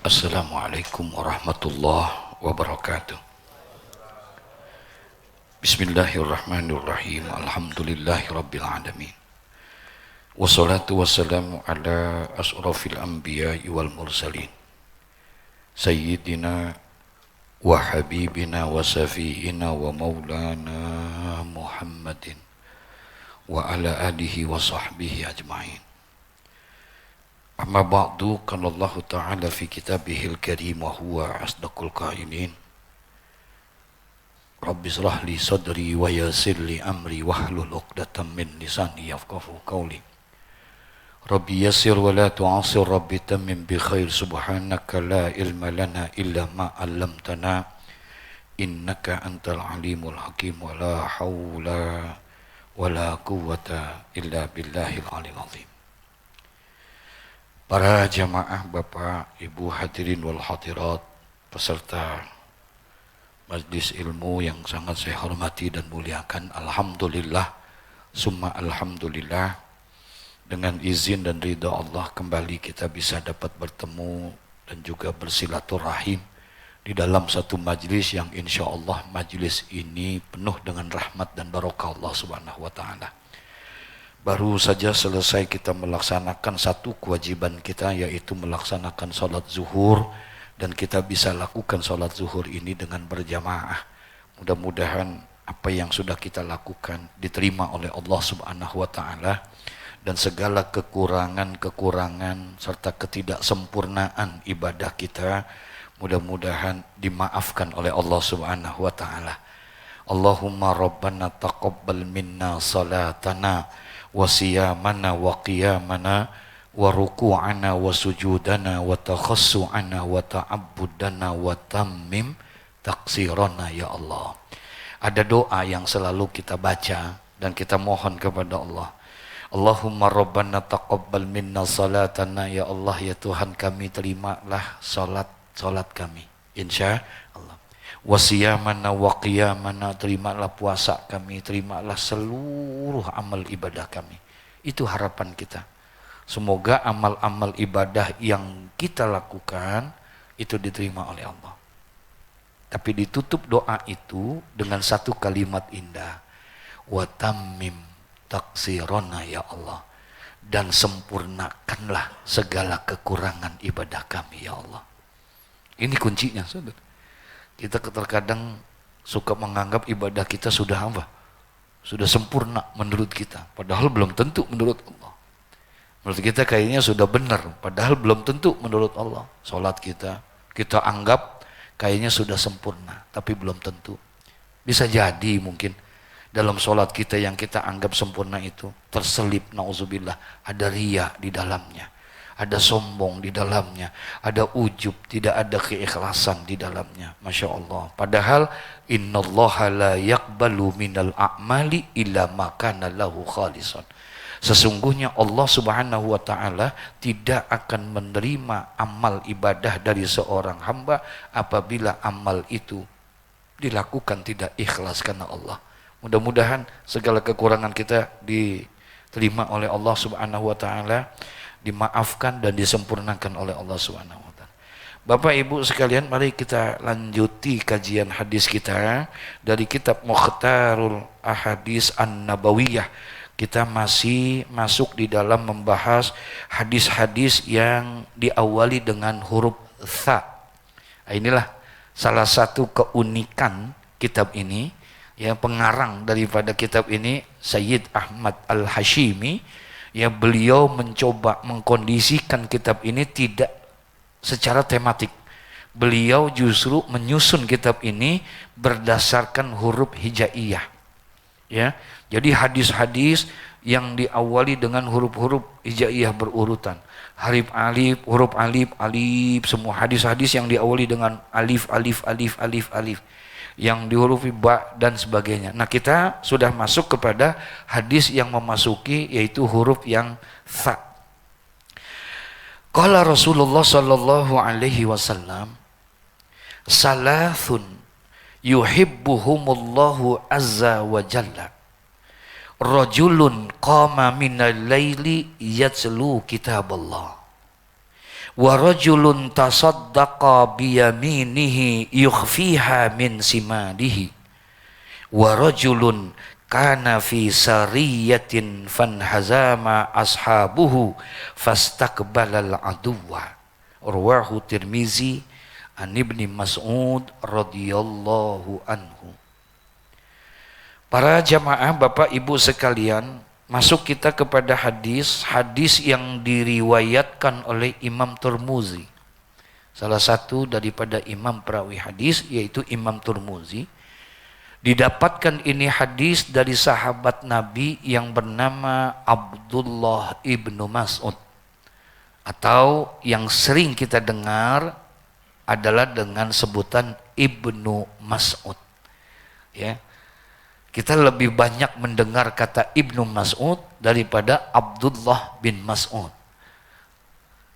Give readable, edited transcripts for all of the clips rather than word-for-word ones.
Assalamualaikum warahmatullahi wabarakatuh. Bismillahirrahmanirrahim. Alhamdulillahirabbil alamin. Wassalatu wassalamu ala asrafil anbiya'i wal mursalin. Sayyidina wa habibina wa safiina wa maulana Muhammadin wa ala alihi wa sahbihi ajma'in. Amma ba'du, qala Allah Ta'ala fi kitabihil karim wa huwa asdaqul qailin. Rabbi shrah li sadri wa yassir li amri wahlul 'uqdatam min lisani yafqahu qawli. Rabbi yassir wa la tu'assir, Rabbi tammim bi khair, subhanaka la ilma lana illa ma 'allamtana innaka antal alimul hakim, wa la haula wa la quwwata illa billahil aliyil azim. Para jamaah, Bapak, Ibu hadirin wal hadirat, peserta majlis ilmu yang sangat saya hormati dan muliakan. Alhamdulillah, summa alhamdulillah, dengan izin dan ridha Allah kembali kita bisa dapat bertemu dan juga bersilaturahim di dalam satu majlis yang insya Allah majlis ini penuh dengan rahmat dan barokah Allah Subhanahu wa Ta'ala. Baru saja selesai kita melaksanakan satu kewajiban kita, yaitu melaksanakan sholat zuhur, dan kita bisa lakukan sholat zuhur ini dengan berjamaah. Mudah-mudahan apa yang sudah kita lakukan diterima oleh Allah Subhanahu wa Ta'ala, dan segala kekurangan-kekurangan serta ketidaksempurnaan ibadah kita mudah-mudahan dimaafkan oleh Allah Subhanahu wa Ta'ala. Allahumma rabbana taqabbal minna salatana wa siyamana wa qiyamana wa ruku'ana wa sujudana wa takhassu'ana wa ta'abbudana wa tammim taksirana ya Allah. Ada doa yang selalu kita baca dan kita mohon kepada Allah. Allahumma rabbana taqabbal minna salatana, ya Allah, ya Tuhan kami, terimalah salat kami insya Allah. Wasiyamana wa qiyamana, terimalah puasa kami, terimalah seluruh amal ibadah kami. Itu harapan kita. Semoga amal-amal ibadah yang kita lakukan itu diterima oleh Allah. Tapi ditutup doa itu dengan satu kalimat indah. Wa tammim taksirona ya Allah. Dan sempurnakanlah segala kekurangan ibadah kami ya Allah. Ini kuncinya, saudara. Kita terkadang suka menganggap ibadah kita sudah apa? Sudah sempurna menurut kita, padahal belum tentu menurut Allah. Menurut kita kayaknya sudah benar, padahal belum tentu menurut Allah. Salat kita anggap kayaknya sudah sempurna, tapi belum tentu. Bisa jadi mungkin dalam salat kita yang kita anggap sempurna itu terselip, nauzubillah, ada riya di dalamnya. Ada sombong di dalamnya, ada ujub, tidak ada keikhlasan di dalamnya. Masya Allah. Padahal innallaha la yaqbalu minal a'mali illa ma kana lahu khalisan. Sesungguhnya Allah Subhanahu wa Ta'ala tidak akan menerima amal ibadah dari seorang hamba apabila amal itu dilakukan tidak ikhlas karena Allah. Mudah-mudahan segala kekurangan kita diterima oleh Allah Subhanahu wa Ta'ala, dimaafkan dan disempurnakan oleh Allah Subhanahu wa Ta'ala. Bapak Ibu sekalian, mari kita lanjuti kajian hadis kita dari kitab Mukhtarul Ahadits An-Nabawiyah. Kita masih masuk di dalam membahas hadis-hadis yang diawali dengan huruf tha. Inilah salah satu keunikan kitab ini. Yang pengarang daripada kitab ini Sayyid Ahmad Al-Hashimi. Ya, beliau mencoba mengkondisikan kitab ini tidak secara tematik. Beliau justru menyusun kitab ini berdasarkan huruf hijaiyah. Ya, jadi hadis-hadis yang diawali dengan huruf-huruf hijaiyah berurutan. Huruf alif, semua hadis-hadis yang diawali dengan alif. Yang dihurufi ba dan sebagainya. Nah, kita sudah masuk kepada hadis yang memasuki, yaitu huruf yang tha. Qala Rasulullah sallallahu alaihi wasallam, salathun yuhibbuhumullahu azza wa jalla. Rajulun qama minal laili yatslu kitaballah wa rajulun tasaddaqa biyaminihi yukhfiha min simalihi wa rajulun kana fi sariyatin fanhazama ashabuhu fastaqbalal aduwa. Rawahu Tirmizi an Ibni Mas'ud radhiyallahu anhu. Para jamaah Bapak Ibu sekalian, masuk kita kepada hadis yang diriwayatkan oleh Imam Tirmizi. Salah satu daripada imam perawi hadis yaitu Imam Tirmizi. Didapatkan ini hadis dari sahabat Nabi yang bernama Abdullah ibnu Mas'ud, atau yang sering kita dengar adalah dengan sebutan Ibnu Mas'ud. Ya, kita lebih banyak mendengar kata Ibnu Mas'ud daripada Abdullah bin Mas'ud.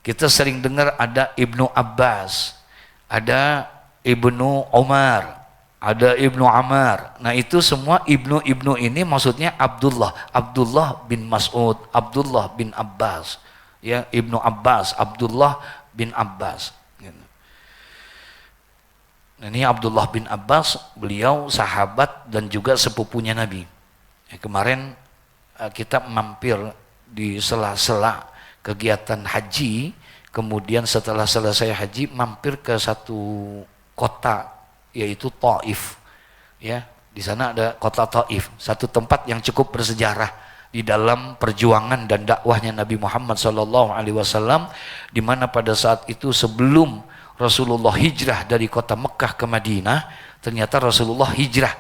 Kita sering dengar ada Ibnu Abbas, ada Ibnu Umar, ada Ibnu Ammar. Nah itu semua Ibnu ini maksudnya Abdullah bin Mas'ud, Abdullah bin Abbas, ya, Ibnu Abbas, Abdullah bin Abbas. Nah, ini Abdullah bin Abbas, beliau sahabat dan juga sepupunya Nabi. Kemarin kita mampir di sela-sela kegiatan haji, kemudian setelah selesai haji mampir ke satu kota yaitu Taif. Ya, di sana ada kota Taif, satu tempat yang cukup bersejarah di dalam perjuangan dan dakwahnya Nabi Muhammad SAW, di mana pada saat itu sebelum Rasulullah hijrah dari kota Mekah ke Madinah, ternyata Rasulullah hijrah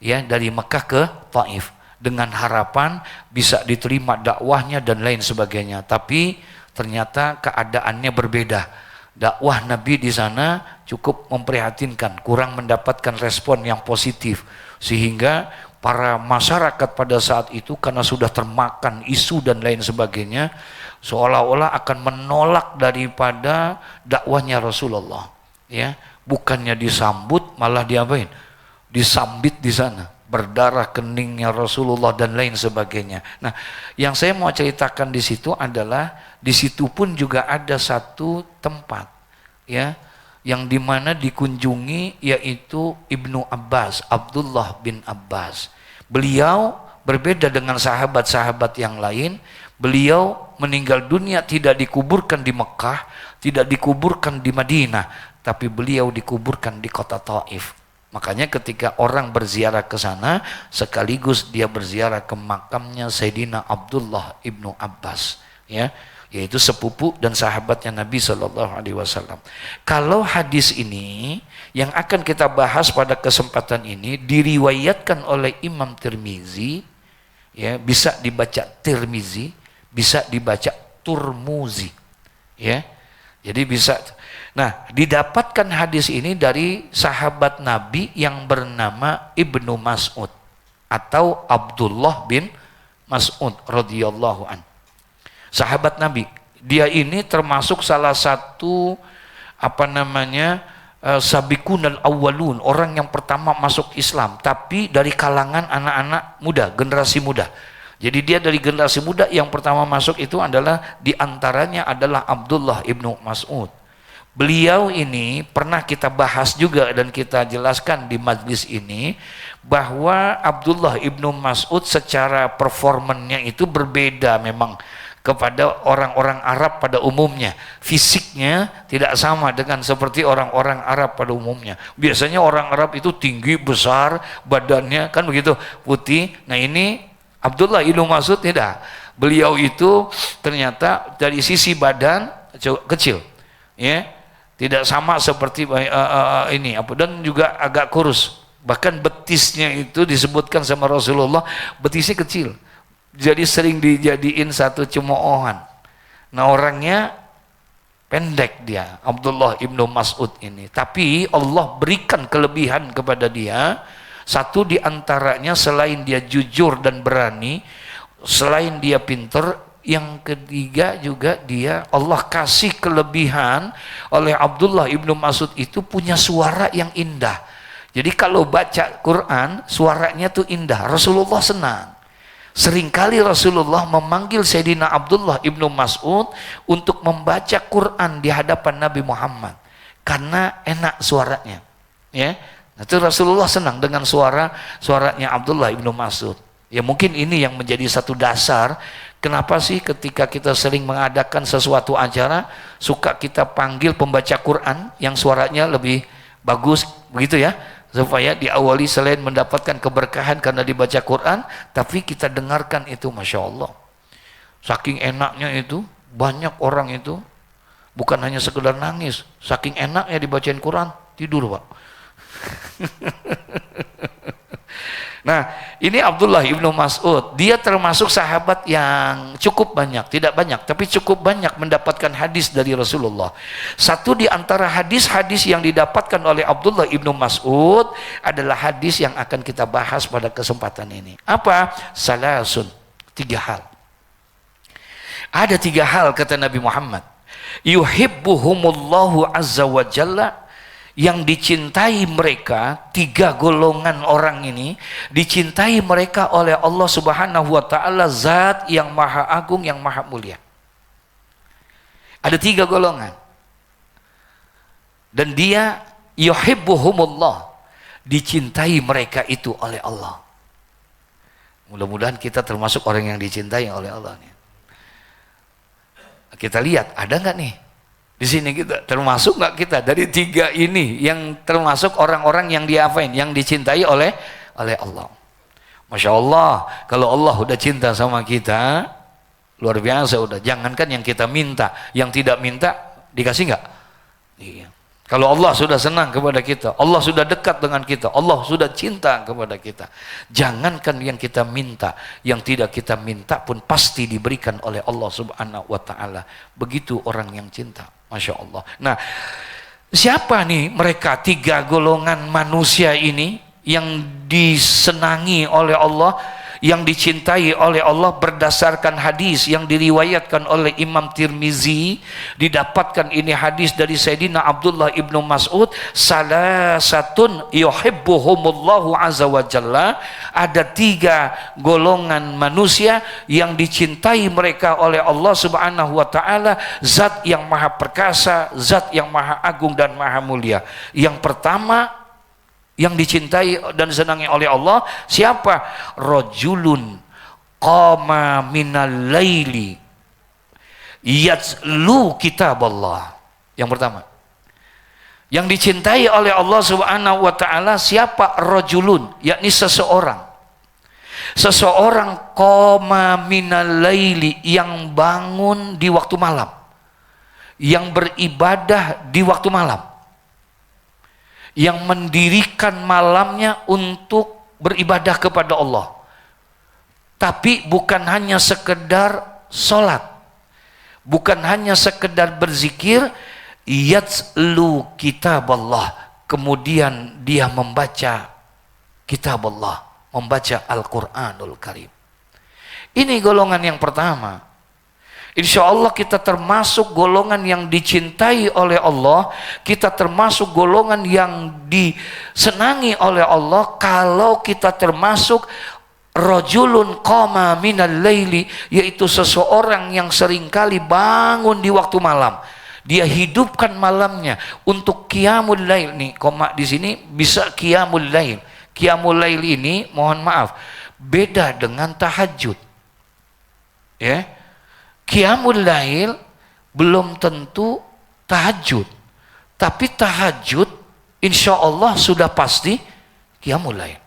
ya dari Mekah ke Taif dengan harapan bisa diterima dakwahnya dan lain sebagainya. Tapi ternyata keadaannya berbeda. Dakwah Nabi di sana cukup memprihatinkan, kurang mendapatkan respon yang positif, sehingga para masyarakat pada saat itu karena sudah termakan isu dan lain sebagainya, seolah-olah akan menolak daripada dakwahnya Rasulullah. Ya, bukannya disambut malah diapain? Disambit di sana, berdarah keningnya Rasulullah dan lain sebagainya. Nah, yang saya mau ceritakan di situ adalah di situ pun juga ada satu tempat ya yang dimana dikunjungi, yaitu Ibnu Abbas, Abdullah bin Abbas. Beliau berbeda dengan sahabat-sahabat yang lain. Beliau meninggal dunia tidak dikuburkan di Mekah, tidak dikuburkan di Madinah, tapi beliau dikuburkan di kota Taif. Makanya ketika orang berziarah ke sana, sekaligus dia berziarah ke makamnya Sayyidina Abdullah ibnu Abbas, ya, yaitu sepupu dan sahabatnya Nabi SAW. Kalau hadis ini yang akan kita bahas pada kesempatan ini diriwayatkan oleh Imam Tirmizi, ya, bisa dibaca Tirmizi, bisa dibaca Turmuzi, ya. Jadi bisa. Nah, didapatkan hadis ini dari sahabat Nabi yang bernama Ibnu Mas'ud atau Abdullah bin Mas'ud radhiyallahu an. Sahabat Nabi, dia ini termasuk salah satu sabiqunal awwalun, orang yang pertama masuk Islam, tapi dari kalangan anak-anak muda, generasi muda. Jadi dia dari generasi muda yang pertama masuk itu adalah, diantaranya adalah Abdullah ibnu Mas'ud. Beliau ini pernah kita bahas juga dan kita jelaskan di majlis ini bahwa Abdullah ibnu Mas'ud secara performannya itu berbeda memang kepada orang-orang Arab pada umumnya. Fisiknya tidak sama dengan seperti orang-orang Arab pada umumnya. Biasanya orang Arab itu tinggi, besar, badannya kan begitu, putih. Nah ini Abdullah ibnu Mas'ud tidak. Beliau itu ternyata dari sisi badan kecil, ya, tidak sama seperti dan juga agak kurus. Bahkan betisnya itu disebutkan sama Rasulullah, betisnya kecil. Jadi sering dijadiin satu cemoohan. Nah orangnya pendek dia, Abdullah ibnu Mas'ud ini. Tapi Allah berikan kelebihan kepada dia. Satu diantaranya selain dia jujur dan berani, selain dia pinter, yang ketiga juga dia Allah kasih kelebihan oleh Abdullah ibnu Mas'ud itu punya suara yang indah. Jadi kalau baca Quran suaranya tuh indah. Rasulullah senang. Seringkali Rasulullah memanggil Sayyidina Abdullah ibnu Mas'ud untuk membaca Quran di hadapan Nabi Muhammad karena enak suaranya. Ya, itu Rasulullah senang dengan suaranya Abdullah ibnu Mas'ud. Ya mungkin ini yang menjadi satu dasar kenapa sih ketika kita sering mengadakan sesuatu acara suka kita panggil pembaca Quran yang suaranya lebih bagus begitu ya, supaya diawali selain mendapatkan keberkahan karena dibaca Quran, tapi kita dengarkan itu, Masya Allah. Saking enaknya itu, banyak orang itu bukan hanya sekedar nangis, saking enaknya dibacain Quran, tidur Pak. Nah, ini Abdullah ibnu Mas'ud, dia termasuk sahabat yang cukup banyak, tidak banyak, tapi cukup banyak mendapatkan hadis dari Rasulullah. Satu di antara hadis-hadis yang didapatkan oleh Abdullah ibnu Mas'ud adalah hadis yang akan kita bahas pada kesempatan ini. Apa? Salasun, 3 hal. Ada 3 hal kata Nabi Muhammad. Yuhibbuhumullahu azza wa jalla, yang dicintai mereka, 3 golongan orang ini dicintai mereka oleh Allah Subhanahu wa taala, zat yang maha agung, yang maha mulia. Ada 3 golongan. Dan dia yuhibbuhumullah, dicintai mereka itu oleh Allah. Mudah-mudahan kita termasuk orang yang dicintai oleh Allah nih. Kita lihat ada nggak nih di sini, kita termasuk nggak kita dari 3 ini yang termasuk orang-orang yang diapain, yang dicintai oleh Allah. Masya Allah, kalau Allah udah cinta sama kita luar biasa, udah. Jangankan yang kita minta, yang tidak minta dikasih nggak? Iya. Kalau Allah sudah senang kepada kita, Allah sudah dekat dengan kita, Allah sudah cinta kepada kita, jangankan yang kita minta, yang tidak kita minta pun pasti diberikan oleh Allah Subhanahu wa taala. Begitu orang yang cinta, Masya Allah. Nah, siapa nih mereka 3 golongan manusia ini yang disenangi oleh Allah, yang dicintai oleh Allah berdasarkan hadis yang diriwayatkan oleh Imam Tirmizi? Didapatkan ini hadis dari Sayyidina Abdullah ibnu Mas'ud, salasatun yuhibbuhumullahu azza wa jalla, ada 3 golongan manusia yang dicintai mereka oleh Allah Subhanahu wa taala, zat yang maha perkasa, zat yang maha agung dan maha mulia. Yang pertama yang dicintai dan disenangi oleh Allah, siapa? Rajulun qama minal laili yatslu kitaballah. Yang pertama yang dicintai oleh Allah Subhanahu wa taala, siapa? Rajulun, yakni seseorang qama minal laili, yang bangun di waktu malam, yang beribadah di waktu malam, yang mendirikan malamnya untuk beribadah kepada Allah. Tapi bukan hanya sekedar sholat, bukan hanya sekedar berzikir, yatslu kitab Allah, kemudian dia membaca kitab Allah, membaca Al-Quranul Karim. Ini golongan yang pertama. Insya Allah kita termasuk golongan yang dicintai oleh Allah, kita termasuk golongan yang disenangi oleh Allah kalau kita termasuk rajulun qama minal laili, yaitu seseorang yang seringkali bangun di waktu malam. Dia hidupkan malamnya untuk qiyamul lail. Nih, koma di sini bisa qiyamul lail. Qiyamul lail ini mohon maaf beda dengan tahajud. Ya. Qiyamul lail belum tentu tahajud, tapi tahajud insya Allah sudah pasti qiyamul lail.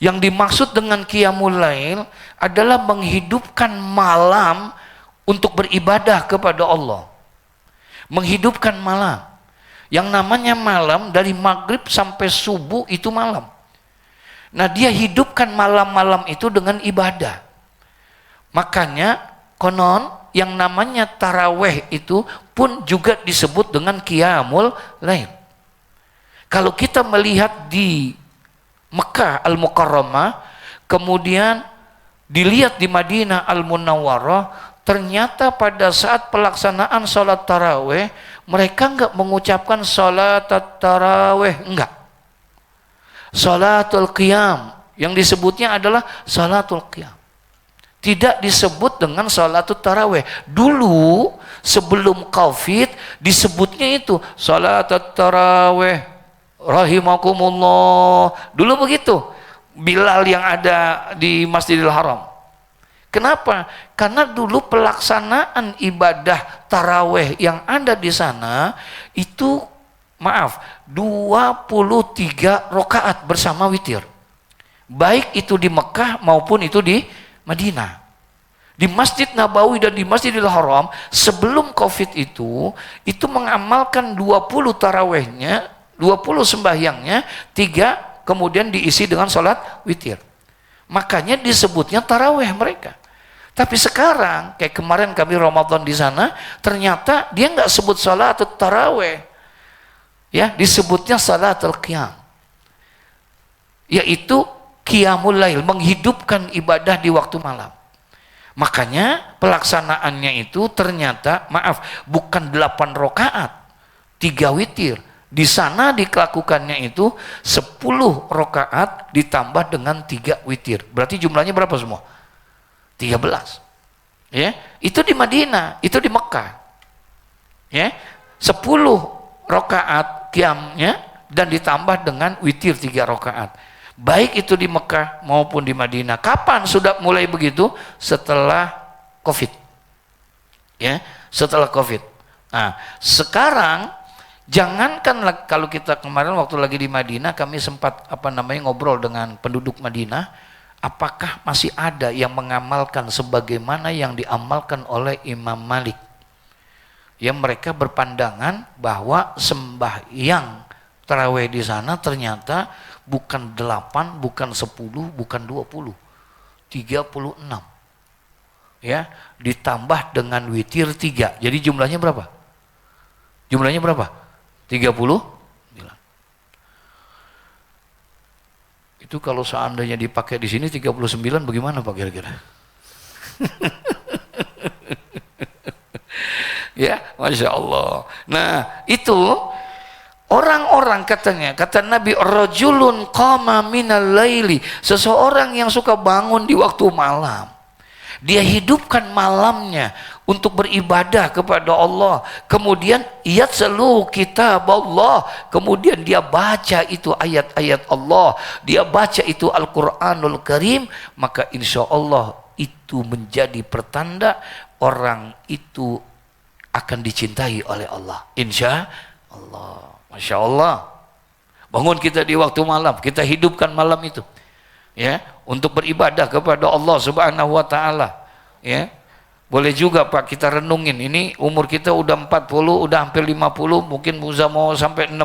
Yang dimaksud dengan qiyamul lail adalah menghidupkan malam untuk beribadah kepada Allah. Menghidupkan malam. Yang namanya malam dari maghrib sampai subuh itu malam. Nah, dia hidupkan malam-malam itu dengan ibadah. Makanya konon yang namanya taraweh itu pun juga disebut dengan qiyamul lail. Kalau kita melihat di Mekah Al-Mukarramah, kemudian dilihat di Madinah Al-Munawwarah, ternyata pada saat pelaksanaan sholat taraweh mereka enggak mengucapkan sholat taraweh, enggak. Sholatul qiyam, yang disebutnya adalah sholatul qiyam. tidak disebut dengan salatul tarawih. Dulu sebelum Covid disebutnya itu salatul tarawih rahimakumullah. Dulu begitu. Bilal yang ada di Masjidil Haram. Kenapa? Karena dulu pelaksanaan ibadah tarawih yang ada di sana itu 23 rakaat bersama witir. Baik itu di Mekah maupun itu di Madinah. Di Masjid Nabawi dan di Masjidil Haram sebelum Covid itu mengamalkan 20 tarawihnya, 20 sembahyangnya, 3 kemudian diisi dengan sholat witir. Makanya disebutnya tarawih mereka. Tapi sekarang kayak kemarin kami Ramadan di sana, ternyata dia nggak sebut sholat atau tarawih, ya disebutnya salatul qiyam, yaitu qiyamul lail, menghidupkan ibadah di waktu malam. Makanya pelaksanaannya itu ternyata bukan 8 rakaat 3 witir. Di sana dilakukannya itu 10 rakaat ditambah dengan 3 witir. Berarti jumlahnya berapa semua? 13. Ya, itu di Madinah, itu di Mekah. Ya, 10 rakaat qiyamnya dan ditambah dengan witir 3 rakaat. Baik itu di Mekah maupun di Madinah. Kapan sudah mulai begitu? Setelah Covid. Ya, setelah Covid. Nah, sekarang jangankan kalau kita kemarin waktu lagi di Madinah kami sempat ngobrol dengan penduduk Madinah, apakah masih ada yang mengamalkan sebagaimana yang diamalkan oleh Imam Malik? Yang mereka berpandangan bahwa sembahyang tarawih di sana ternyata bukan 8, bukan 10, bukan 20, 36. Ya, ditambah dengan witir 3. Jadi jumlahnya berapa? Jumlahnya berapa? 30. Itu kalau seandainya dipakai di sini 39 bagaimana Pak kira-kira? Ya, Masya Allah. Nah, itu orang-orang kata Nabi, rajulun qama minal laili, seseorang yang suka bangun di waktu malam. Dia hidupkan malamnya untuk beribadah kepada Allah. Kemudian yatlu kitab Allah, kemudian dia baca itu ayat-ayat Allah, dia baca itu Al-Qur'anul Karim, maka insya Allah itu menjadi pertanda orang itu akan dicintai oleh Allah. Insya Allah. Masya Allah. Bangun kita di waktu malam, kita hidupkan malam itu, ya, untuk beribadah kepada Allah Subhanahu wa taala, ya. Boleh juga Pak kita renungin, ini umur kita udah 40, udah hampir 50, mungkin bisa mau sampai 60,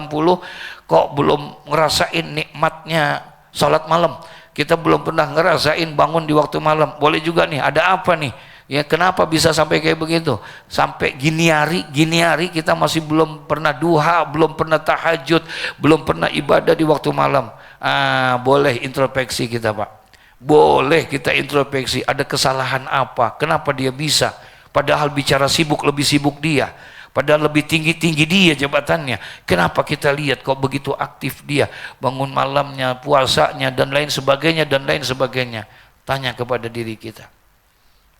kok belum ngerasain nikmatnya salat malam. Kita belum pernah ngerasain bangun di waktu malam. Boleh juga nih, ada apa nih? Ya, kenapa bisa sampai kayak begitu? Sampai gini hari kita masih belum pernah duha, belum pernah tahajud, belum pernah ibadah di waktu malam. Boleh introspeksi kita Pak. Boleh kita introspeksi, ada kesalahan apa? Kenapa dia bisa? Padahal bicara sibuk, lebih sibuk dia. Padahal lebih tinggi-tinggi dia jabatannya. Kenapa kita lihat kok begitu aktif dia? Bangun malamnya, puasanya, dan lain sebagainya, dan lain sebagainya. Tanya kepada diri kita.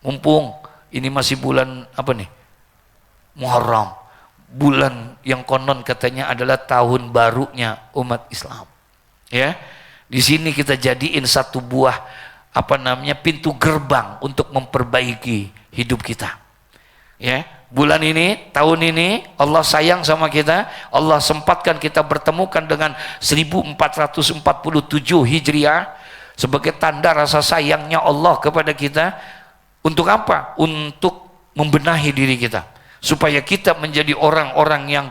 Mumpung ini masih bulan apa nih? Muharram. Bulan yang konon katanya adalah tahun barunya umat Islam. Ya. Di sini kita jadiin satu buah pintu gerbang untuk memperbaiki hidup kita. Ya, bulan ini, tahun ini Allah sayang sama kita. Allah sempatkan kita bertemukan dengan 1447 Hijriah sebagai tanda rasa sayangnya Allah kepada kita. Untuk apa? Untuk membenahi diri kita supaya kita menjadi orang-orang yang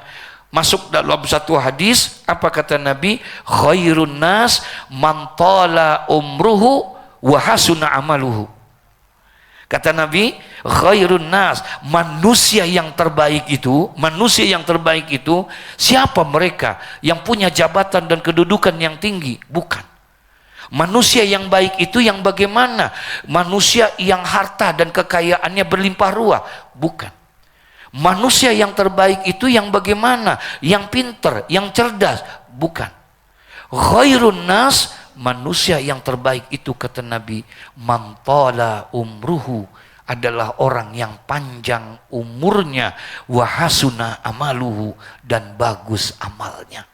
masuk dalam satu hadis, apa kata Nabi? Khairun nas man tala umruhu wa hasuna amaluhu. Kata Nabi, khairun nas, manusia yang terbaik itu siapa mereka? Yang punya jabatan dan kedudukan yang tinggi? Bukan. Manusia yang baik itu yang bagaimana? Manusia yang harta dan kekayaannya berlimpah ruah? Bukan. Manusia yang terbaik itu yang bagaimana? Yang pintar, yang cerdas? Bukan. Khairun nas manusia yang terbaik itu kata Nabi, man tala umruhu, adalah orang yang panjang umurnya, wa hasuna amaluhu, dan bagus amalnya.